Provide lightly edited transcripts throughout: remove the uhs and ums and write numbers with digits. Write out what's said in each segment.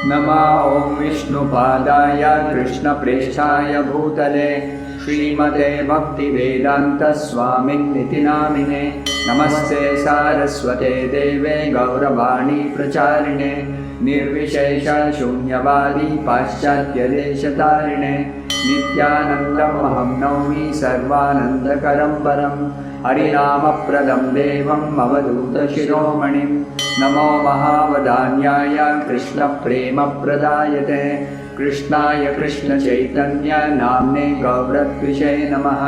नमः ॐ विष्णुपादाय कृष्णप्रेष्ठाय भूतले श्रीमते भक्तिवेदान्तस्वामिन्निति नामिने। नमस्ते सारस्वते देवे गौरवाणी प्रचारिणे निर्विशेष शून्यवादी पाश्चात्यदेशतारिणे। नित्यानन्दमहं नौमि सर्वानन्दकरं परं हरिनामप्रदं देवम् अवधूतशिरोमणिं। नमो महावदान्याय कृष्णप्रेमप्रदायते कृष्णाय कृष्णचैतन्य नाम्ने गौरत्विषे नमः।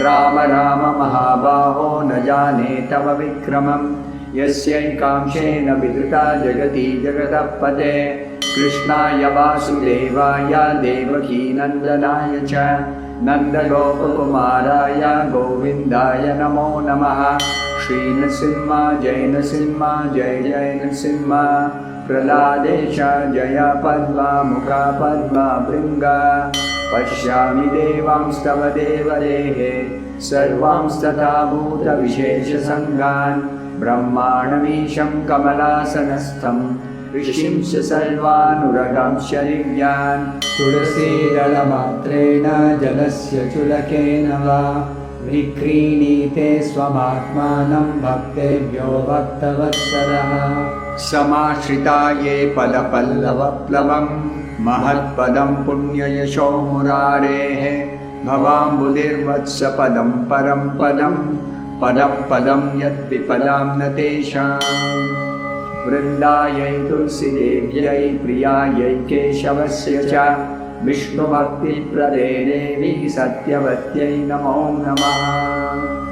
राम राम महाबाहो न जाने तव विक्रमं यस्यैकांशेन विधृता जगति जगतः पते। कृष्णाय वासुदेवाय देवकीनन्दनाय च नन्दगोपकुमाराय गोविन्दाय नमो नमः। श्रीनृसिंह जय नृसिंह जय जय नृसिंह। प्रह्लादेश जय पद्मा मुखा पद्मा भृङ्ग। पश्यामि देवांस्तव देवदेः सर्वांस्तथा भूतविशेषसङ्गान्। ब्रह्माणमीशं कमलासनस्थं ऋषिंश्च सर्वानुरगांश्च दिव्यान्। तुलसीदलमात्रेण जलस्य चुलकेन वा विक्रीणीते स्वमात्मानं भक्तेभ्यो भक्तवत्सलः। समाश्रिता ये पदपल्लवप्लवं महत्पदं पुण्ययशो मुरारेः। भवाम्बुधिर्वत्सपदं परं पदं पदं पदं यद्विपदां न तेषाम्। वृन्दायै तुलसीदेव्यै प्रियायै केशवस्य च विष्णुभक्तिप्रदे देवी सत्यवत्यै नमो नमः।